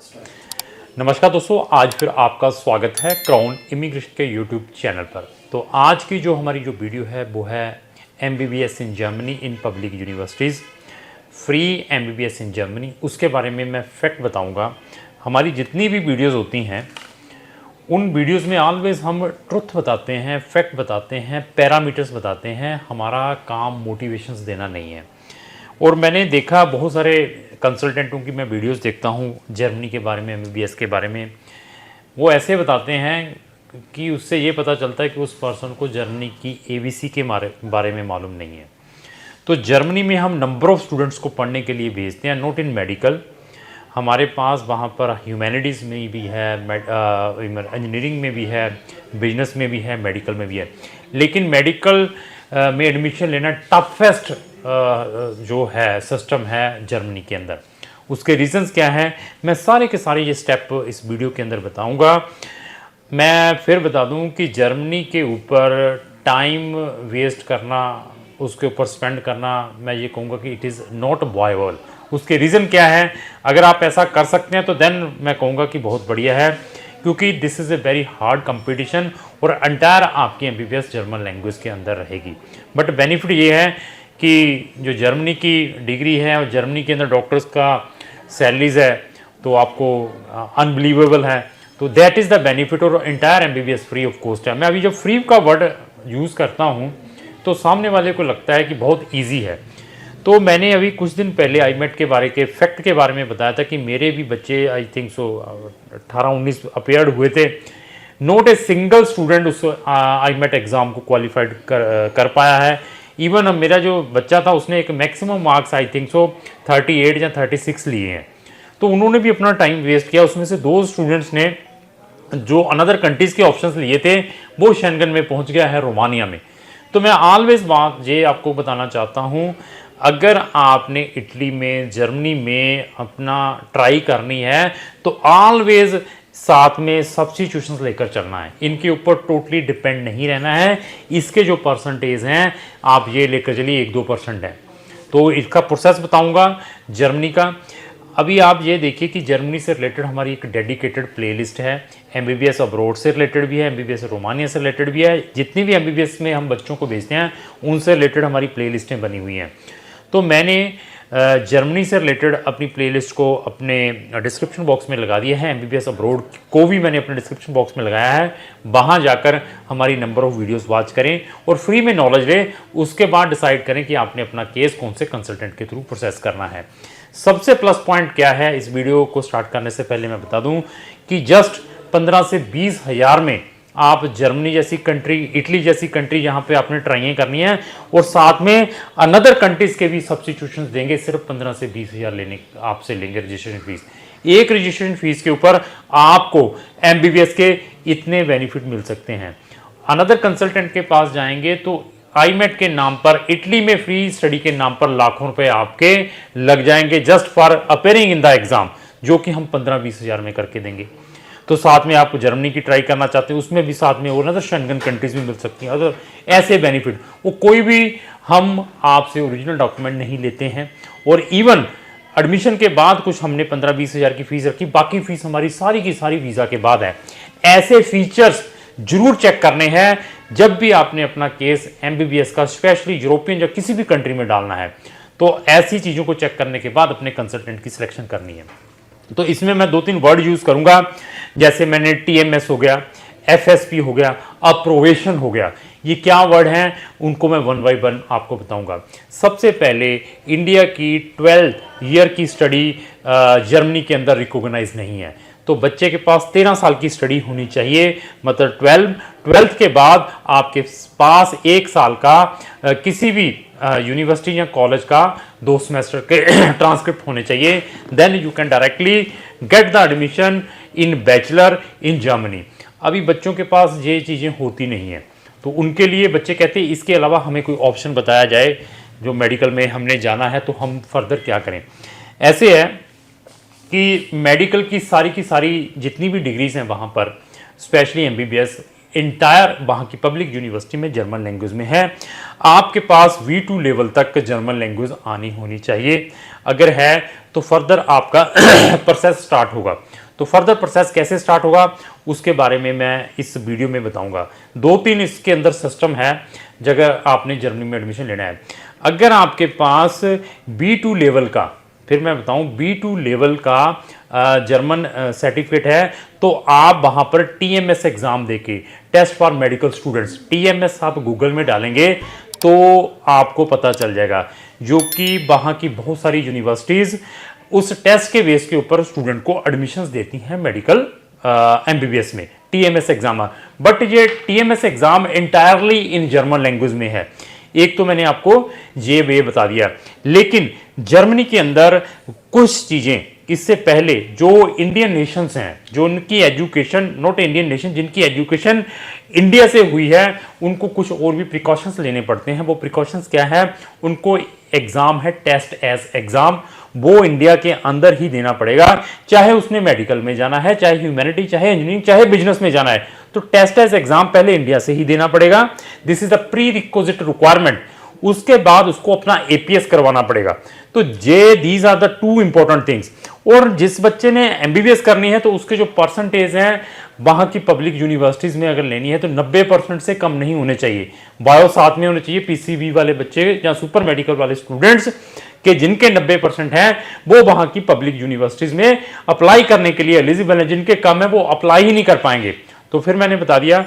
नमस्कार दोस्तों, आज फिर आपका स्वागत है क्राउन इमिग्रेशन के यूट्यूब चैनल पर। तो आज की जो हमारी वीडियो है वो है MBBS in Germany in public universities, free MBBS in Germany. उसके बारे में मैं फैक्ट बताऊंगा। हमारी जितनी भी वीडियोस होती हैं उन वीडियोस में ऑलवेज हम ट्रुथ बताते हैं, फैक्ट बताते हैं, पैरामीटर्स बताते हैं। हमारा काम मोटिवेशंस देना नहीं है। और मैंने देखा बहुत सारे कंसल्टेंटों की मैं वीडियोस देखता हूँ जर्मनी के बारे में, MBBS के बारे में। वो ऐसे बताते हैं कि उससे ये पता चलता है कि उस पर्सन को जर्मनी की ABC के बारे में मालूम नहीं है। तो जर्मनी में हम नंबर ऑफ़ स्टूडेंट्स को पढ़ने के लिए भेजते हैं, नॉट इन मेडिकल। हमारे पास वहाँ पर ह्यूमैनिटीज़ में भी है, इंजीनियरिंग में भी है, बिजनेस में भी है, मेडिकल में भी है। लेकिन मेडिकल में एडमिशन लेना टफेस्ट जो है सिस्टम है जर्मनी के अंदर। उसके रीजंस क्या हैं, मैं सारे के सारे ये स्टेप इस वीडियो के अंदर बताऊंगा। मैं फिर बता दूं कि जर्मनी के ऊपर टाइम वेस्ट करना, उसके ऊपर स्पेंड करना, मैं ये कहूँगा कि इट इज़ नॉट वायबल। उसके रीज़न क्या है, अगर आप ऐसा कर सकते हैं तो देन मैं कहूँगा कि बहुत बढ़िया है, क्योंकि this is a very hard competition और एंटायर आपकी MBBS जर्मन लैंग्वेज के अंदर रहेगी। बट बेनिफिट ये है कि जो जर्मनी की डिग्री है और जर्मनी के अंदर डॉक्टर्स का सैलरीज है तो आपको अनबिलीवेबल है। तो दैट इज़ द बेनिफिट। और entire MBBS free of cost है। मैं अभी जब फ्री का वर्ड यूज़ करता हूँ तो सामने वाले को लगता है कि बहुत ईजी है। तो मैंने अभी कुछ दिन पहले आईमेट के बारे के फैक्ट के बारे में बताया था कि मेरे भी बच्चे आई थिंक सो 18-19 अपेयर्ड हुए थे। नॉट ए सिंगल स्टूडेंट उस आईमेट एग्ज़ाम को क्वालिफाइड कर पाया है। इवन मेरा जो बच्चा था उसने एक maximum marks I think so 38 या 36 लिए हैं। तो उन्होंने भी अपना टाइम वेस्ट किया। उसमें से 2 स्टूडेंट्स ने जो अनदर कंट्रीज़ के ऑप्शंस लिए थे वो शेंगन में पहुंच गया है, रोमानिया में। तो मैं ऑलवेज बात ये आपको बताना चाहता हूँ, अगर आपने इटली में, जर्मनी में अपना ट्राई करनी है तो ऑलवेज साथ में सब्स्टिट्यूशंस लेकर चलना है। इनके ऊपर टोटली डिपेंड नहीं रहना है। इसके जो परसेंटेज हैं आप ये लेकर चलिए 1-2% है। तो इसका प्रोसेस बताऊंगा जर्मनी का। अभी आप ये देखिए कि जर्मनी से रिलेटेड हमारी एक डेडिकेटेड प्लेलिस्ट है। MBBS अब्रोड से रिलेटेड भी है, MBBS रोमानिया से रिलेटेड भी है। जितनी भी MBBS में हम बच्चों को भेजते हैं उनसे रिलेटेड हमारी प्लेलिस्टें बनी हुई हैं। तो मैंने जर्मनी से रिलेटेड अपनी प्लेलिस्ट को अपने डिस्क्रिप्शन बॉक्स में लगा दिया है। MBBS अब्रोड को भी मैंने अपने डिस्क्रिप्शन बॉक्स में लगाया है। वहाँ जाकर हमारी नंबर ऑफ़ वीडियोस वॉच करें और फ्री में नॉलेज लें। उसके बाद डिसाइड करें कि आपने अपना केस कौन से कंसल्टेंट के थ्रू प्रोसेस करना है। सबसे प्लस पॉइंट क्या है, इस वीडियो को स्टार्ट करने से पहले मैं बता दूं कि जस्ट 15 से 20 हज़ार में आप जर्मनी जैसी कंट्री, इटली जैसी कंट्री जहां पे आपने ट्राई करनी है और साथ में अनदर कंट्रीज़ के भी सब्स्टिट्यूशंस देंगे। सिर्फ 15 से 20 हज़ार लेने आपसे लेंगे रजिस्ट्रेशन फीस। एक रजिस्ट्रेशन फीस के ऊपर आपको MBBS के इतने बेनिफिट मिल सकते हैं। अनदर कंसल्टेंट के पास जाएंगे तो आईमेट के नाम पर, इटली में फ्री स्टडी के नाम पर लाखों रुपए आपके लग जाएंगे just for appearing in the exam, जो कि हम 15-20 हज़ार में करके देंगे। तो साथ में आप जर्मनी की ट्राई करना चाहते हैं उसमें भी साथ में और ना शेंगन कंट्रीज भी मिल सकती हैं। अगर ऐसे बेनिफिट वो कोई भी हम आपसे ओरिजिनल डॉक्यूमेंट नहीं लेते हैं। और इवन एडमिशन के बाद कुछ हमने 15-20 हज़ार की फीस रखी, बाकी फीस हमारी सारी की सारी वीज़ा के बाद है। ऐसे फीचर्स जरूर चेक करने हैं जब भी आपने अपना केस MBBS का स्पेशली यूरोपियन या किसी भी कंट्री में डालना है। तो ऐसी चीज़ों को चेक करने के बाद अपने कंसल्टेंट की सिलेक्शन करनी है। तो इसमें मैं 2-3 वर्ड यूज़ करूंगा, जैसे मैंने TMS हो गया, FSP हो गया, अप्रोवेशन हो गया। ये क्या वर्ड हैं उनको मैं 1 बाय 1 आपको बताऊंगा। सबसे पहले इंडिया की 12th ईयर की स्टडी जर्मनी के अंदर रिकॉग्नाइज नहीं है। तो बच्चे के पास 13 साल की स्टडी होनी चाहिए, मतलब 12th के बाद आपके पास 1 साल का किसी भी यूनिवर्सिटी या कॉलेज का 2 सेमेस्टर के ट्रांसक्रिप्ट होने चाहिए। Then you can directly get the admission in bachelor in Germany. अभी बच्चों के पास ये चीज़ें होती नहीं हैं, तो उनके लिए बच्चे कहते हैं इसके अलावा हमें कोई ऑप्शन बताया जाए, जो मेडिकल में हमने जाना है तो हम फर्दर क्या करें। ऐसे है कि मेडिकल की सारी जितनी भी डिग्रीज हैं वहाँ पर, स्पेशली MBBS इंटायर वहाँ की पब्लिक यूनिवर्सिटी में जर्मन लैंग्वेज में है। आपके पास V2 लेवल तक जर्मन लैंग्वेज आनी होनी चाहिए। अगर है तो फर्दर आपका प्रोसेस स्टार्ट होगा। तो फर्दर प्रोसेस कैसे स्टार्ट होगा उसके बारे में मैं इस वीडियो में बताऊंगा। 2-3 इसके अंदर सिस्टम है जगह आपने जर्मनी में एडमिशन लेना है। अगर आपके पास B2 लेवल का, फिर मैं बताऊं B2 लेवल का जर्मन सर्टिफिकेट है, तो आप वहां पर TMS एग्जाम देके, test for medical students, TMS आप गूगल में डालेंगे तो आपको पता चल जाएगा, जो कि वहां की बहुत सारी यूनिवर्सिटीज उस टेस्ट के बेस के ऊपर स्टूडेंट को एडमिशंस देती हैं मेडिकल MBBS में, TMS एग्जाम। बट ये TMS exam entirely in German language में है। एक तो मैंने आपको ये वे बता दिया, लेकिन जर्मनी के अंदर कुछ चीजें इससे पहले जो इंडियन नेशंस हैं, जो उनकी एजुकेशन, नॉट इंडियन नेशन, जिनकी एजुकेशन इंडिया से हुई है, उनको कुछ और भी प्रिकॉशंस लेने पड़ते हैं। वो प्रिकॉशंस क्या है? उनको एग्जाम है टेस्ट एज एग्जाम, वो इंडिया के अंदर ही देना पड़ेगा, चाहे उसने मेडिकल में जाना है, चाहे ह्यूमैनिटी, चाहे इंजीनियरिंग, चाहे बिजनेस में जाना है, तो टेस्ट एज एग्जाम पहले इंडिया से ही देना पड़ेगा। This is the prerequisite requirement. उसके बाद उसको अपना APS करवाना पड़ेगा। तो ये these are the 2 important things. और जिस बच्चे ने MBBS करनी है तो उसके जो परसेंटेज हैं वहां की पब्लिक यूनिवर्सिटीज में अगर लेनी है तो 90% से कम नहीं होने चाहिए। बायो साथ में होने चाहिए। PCB वाले बच्चे या सुपर मेडिकल वाले स्टूडेंट्स के जिनके 90% हैं वो वहां की पब्लिक यूनिवर्सिटीज में अप्लाई करने के लिए एलिजिबल है। जिनके कम है वो अप्लाई ही नहीं कर पाएंगे। तो फिर मैंने बता दिया,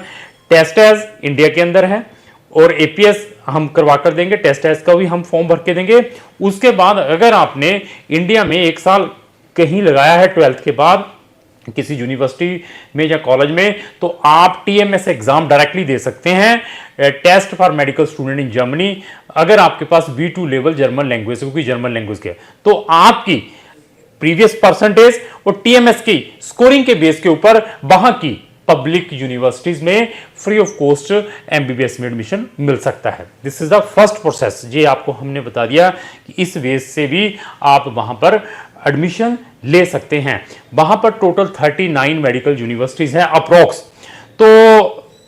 टेस्ट एज इंडिया के अंदर है और APS हम करवा कर देंगे, टेस्ट एज का भी हम फॉर्म भर के देंगे। उसके बाद अगर आपने इंडिया में 1 साल कहीं लगाया है 12th के बाद किसी यूनिवर्सिटी में या कॉलेज में, तो आप TMS एग्जाम डायरेक्टली दे सकते हैं, test for medical student in Germany. अगर आपके पास B2 लेवल जर्मन लैंग्वेज, क्योंकि जर्मन लैंग्वेज के, तो आपकी प्रीवियस परसेंटेज और TMS की स्कोरिंग के बेस के ऊपर वहां की पब्लिक यूनिवर्सिटीज में फ्री ऑफ कॉस्ट MBBS में एडमिशन मिल सकता है। This is the first process. ये आपको हमने बता दिया कि इस बेस से भी आप वहां पर एडमिशन ले सकते हैं। वहां पर टोटल 39 मेडिकल यूनिवर्सिटीज हैं अप्रोक्स। तो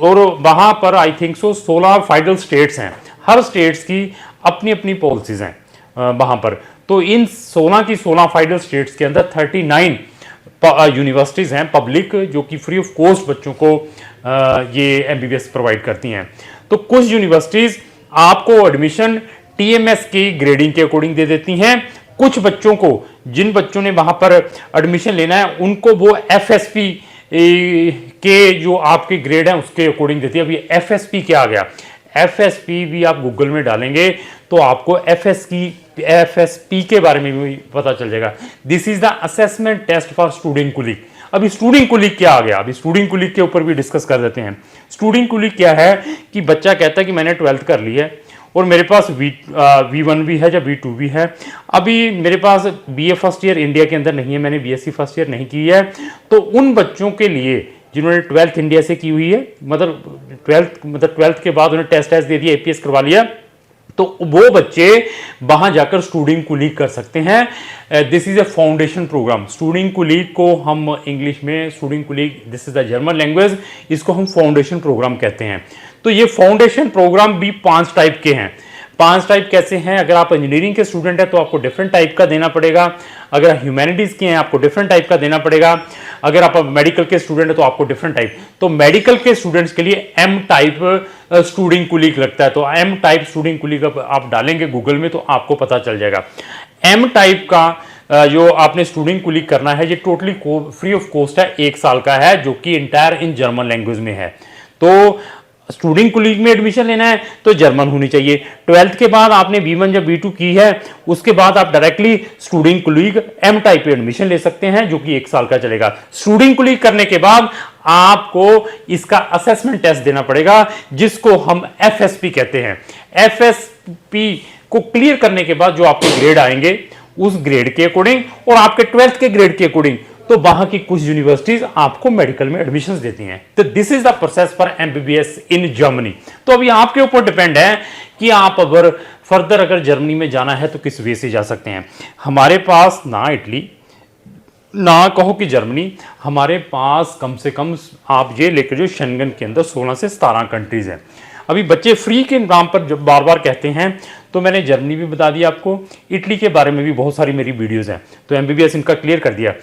और वहां पर I think so 16 federal states हैं। हर स्टेट्स की अपनी अपनी पॉलिसीज हैं वहां पर। तो इन 16 की 16 फेडरल स्टेट्स के अंदर 39 यूनिवर्सिटीज हैं पब्लिक, जो कि फ्री ऑफ कॉस्ट बच्चों को ये MBBS प्रोवाइड करती हैं। तो कुछ यूनिवर्सिटीज आपको एडमिशन TMS की ग्रेडिंग के अकॉर्डिंग दे देती हैं। कुछ बच्चों को, जिन बच्चों ने वहां पर एडमिशन लेना है, उनको वो FSP के जो आपके ग्रेड है उसके अकॉर्डिंग देती है। अभी FSP क्या आ गया? FSP भी आप गूगल में डालेंगे तो आपको FSP के बारे में भी पता चल जाएगा। This is the assessment test for student colleague. अभी स्टूडेंट कुलीग क्या आ गया? अभी स्टूडेंट कुलीग के ऊपर भी डिस्कस कर देते हैं। स्टूडेंट कुलीग क्या है कि बच्चा कहता है कि मैंने 12th कर ली है और मेरे पास V1 भी है या V2 भी है। अभी मेरे पास BA फर्स्ट ईयर इंडिया के अंदर नहीं है, मैंने BSc फर्स्ट ईयर नहीं की है। तो उन बच्चों के लिए जिन्होंने 12th इंडिया से की हुई है, मतलब 12th के बाद उन्हें टेस्ट दे दिया, APS करवा लिया, तो वो बच्चे वहां जाकर स्टूडेंट कुलीग कर सकते हैं। This is a foundation program. Student colleague को हम इंग्लिश में student colleague, this is the German language, इसको हम फाउंडेशन प्रोग्राम कहते हैं। तो ये फाउंडेशन प्रोग्राम भी 5 टाइप के हैं। 5 टाइप कैसे हैं? अगर आप इंजीनियरिंग के स्टूडेंट हैं तो आपको डिफरेंट टाइप का देना पड़ेगा। अगर ह्यूमैनिटीज के हैं आपको डिफरेंट टाइप का देना पड़ेगा। अगर आप मेडिकल के स्टूडेंट हैं तो आपको डिफरेंट टाइप। तो मेडिकल के स्टूडेंट्स के लिए M टाइप स्टूडेंट कुलीग लगता है। तो M टाइप स्टूडेंट कुलीग आप डालेंगे गूगल में तो आपको पता चल जाएगा। M टाइप का जो आपने स्टूडेंट कुलीग करना है, ये टोटली फ्री ऑफ कॉस्ट है, 1 साल का है, जो कि इंटायर इन जर्मन लैंग्वेज में है। तो स्टूडेंट कुलीग में एडमिशन लेना है तो जर्मन होनी चाहिए। 12th के बाद आपने B1 या B2 की है, उसके बाद आप directly student colleague M type पे एडमिशन ले सकते हैं, जो कि 1 साल का चलेगा। स्टूडेंट कुलीग करने के बाद आपको इसका असेसमेंट टेस्ट देना पड़ेगा, जिसको हम FSP कहते हैं। FSP को क्लियर करने के बाद जो आपके ग्रेड आएंगे, उस ग्रेड के अकॉर्डिंग और आपके 12th के ग्रेड के अकॉर्डिंग, तो वहां की कुछ यूनिवर्सिटीज आपको मेडिकल में एडमिशंस देती हैं। तो this is the process for MBBS in Germany. तो अभी आपके ऊपर डिपेंड है कि आप अगर फर्दर अगर जर्मनी में जाना है तो किस वे से जा सकते हैं। हमारे पास ना इटली, ना कहो कि जर्मनी, हमारे पास कम से कम आप ये लेकर जो शेंगन के अंदर 16 से 17 कंट्रीज हैं। अभी बच्चे फ्री के नाम पर जब बार बार कहते हैं, तो मैंने जर्मनी भी बता दिया आपको, इटली के बारे में भी बहुत सारी मेरी वीडियोस हैं, तो MBBS इनका क्लियर कर दिया।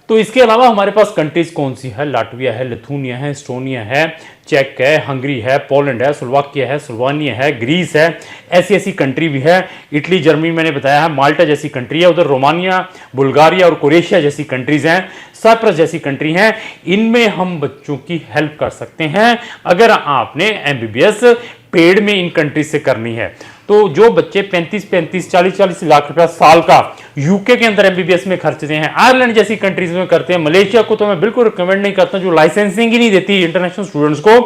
तो इसके अलावा हमारे पास कंट्रीज कौन सी है, लाटविया है, लिथुनिया है, एस्टोनिया है, चेक है, हंगरी है, पोलैंड है, स्लोवाकिया है, स्लोवानिया है, ग्रीस है, ऐसी ऐसी कंट्री भी है। इटली, जर्मनी मैंने बताया है, माल्टा जैसी कंट्री है, उधर रोमानिया, बुल्गारिया और क्रोएशिया जैसी कंट्रीज हैं, साइप्रस जैसी कंट्री हैं। इनमें हम बच्चों की हेल्प कर सकते हैं अगर आपने एमबीबीएस पेड में इन कंट्रीज से करनी है। तो जो बच्चे 35-35, 40-40 लाख रुपया साल का यूके के अंदर एमबीबीएस में खर्चते हैं, आयरलैंड जैसी कंट्रीज में करते हैं, मलेशिया को तो मैं बिल्कुल रिकमेंड नहीं करता, जो लाइसेंसिंग ही नहीं देती इंटरनेशनल स्टूडेंट्स को,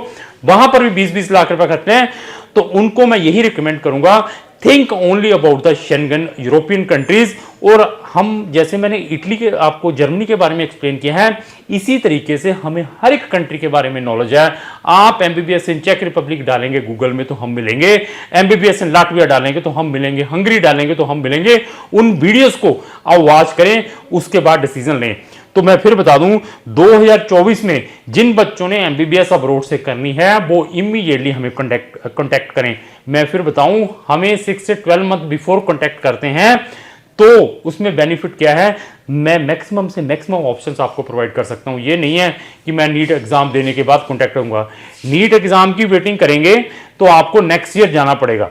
वहां पर भी 20-20 लाख रुपया खर्चते हैं, तो उनको मैं यही रिकमेंड करूंगा, think only about the Schengen European countries. और हम जैसे मैंने इटली के आपको जर्मनी के बारे में एक्सप्लेन किया है, इसी तरीके से हमें हर एक कंट्री के बारे में नॉलेज है। आप एमबीबीएस इन चेक रिपब्लिक डालेंगे गूगल में तो हम मिलेंगे, एमबीबीएस इन लाटविया डालेंगे तो हम मिलेंगे, हंगरी डालेंगे तो हम मिलेंगे। उन वीडियोस को आप वॉच करें, उसके बाद डिसीजन लें। तो मैं फिर बता दूं, 2024 में जिन बच्चों ने एमबीबीएस अब्रॉड से करनी है वो इमीडिएटली हमें कांटेक्ट करें। मैं फिर बताऊं, हमें 6 से 12 मंथ बिफोर कांटेक्ट करते हैं तो उसमें बेनिफिट क्या है, मैं मैक्सिमम से मैक्सिमम ऑप्शंस आपको प्रोवाइड कर सकता हूं। ये नहीं है कि मैं नीट एग्जाम देने के बाद कांटेक्ट करूंगा। नीट एग्जाम की वेटिंग करेंगे तो आपको नेक्स्ट ईयर जाना पड़ेगा।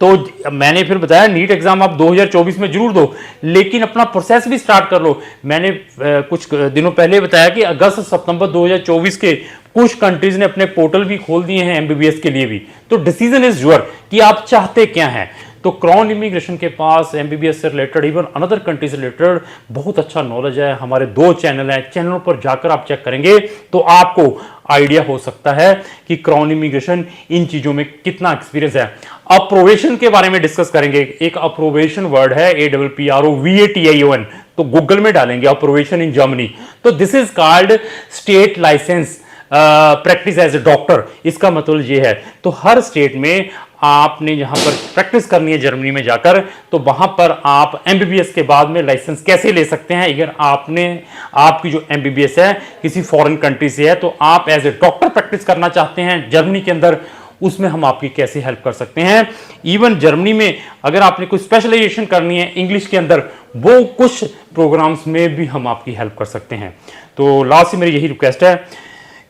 तो मैंने फिर बताया, नीट एग्जाम आप 2024 में जरूर दो, लेकिन अपना प्रोसेस भी स्टार्ट कर लो। मैंने कुछ दिनों पहले बताया कि अगस्त सितंबर 2024 के कुछ कंट्रीज ने अपने पोर्टल भी खोल दिए हैं एमबीबीएस के लिए भी। तो डिसीजन इज योर कि आप चाहते क्या हैं। तो क्राउन इमिग्रेशन के पास एमबीबीएस से रिलेटेड, इवन अनदर कंट्री से रिलेटेड बहुत अच्छा नॉलेज है। हमारे 2 चैनल हैं, चैनलों पर जाकर आप चेक करेंगे तो आपको आइडिया हो सकता है कि क्राउन इमिग्रेशन इन चीजों में कितना एक्सपीरियंस है। अप्रोवेशन के बारे में डिस्कस करेंगे। एक अप्रोवेशन वर्ड है APPROVATION, तो गूगल में डालेंगे अप्रोवेशन इन जर्मनी, तो this is called state license practice as a doctor. इसका मतलब ये है, तो हर स्टेट में आपने जहां पर प्रैक्टिस करनी है जर्मनी में जाकर, तो वहां पर आप एमबीबीएस के बाद में लाइसेंस कैसे ले सकते हैं। अगर आपकी जो एमबीबीएस है किसी फॉरेन कंट्री से है, तो आप एज ए डॉक्टर प्रैक्टिस करना चाहते हैं जर्मनी के अंदर, उसमें हम आपकी कैसे हेल्प कर सकते हैं। इवन जर्मनी में अगर आपने कोई स्पेशलाइजेशन करनी है इंग्लिश के अंदर, वो कुछ प्रोग्राम्स में भी हम आपकी हेल्प कर सकते हैं। तो लास्ट में मेरी यही रिक्वेस्ट है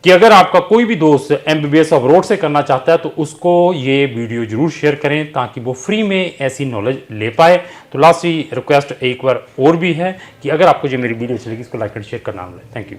कि अगर आपका कोई भी दोस्त एमबीबीएस अब्रॉड से करना चाहता है तो उसको ये वीडियो जरूर शेयर करें ताकि वो फ्री में ऐसी नॉलेज ले पाए। तो लास्ट रिक्वेस्ट एक बार और भी है कि अगर आपको जो मेरी वीडियो चलेगी इसको लाइक एंड शेयर करना है। Thank you.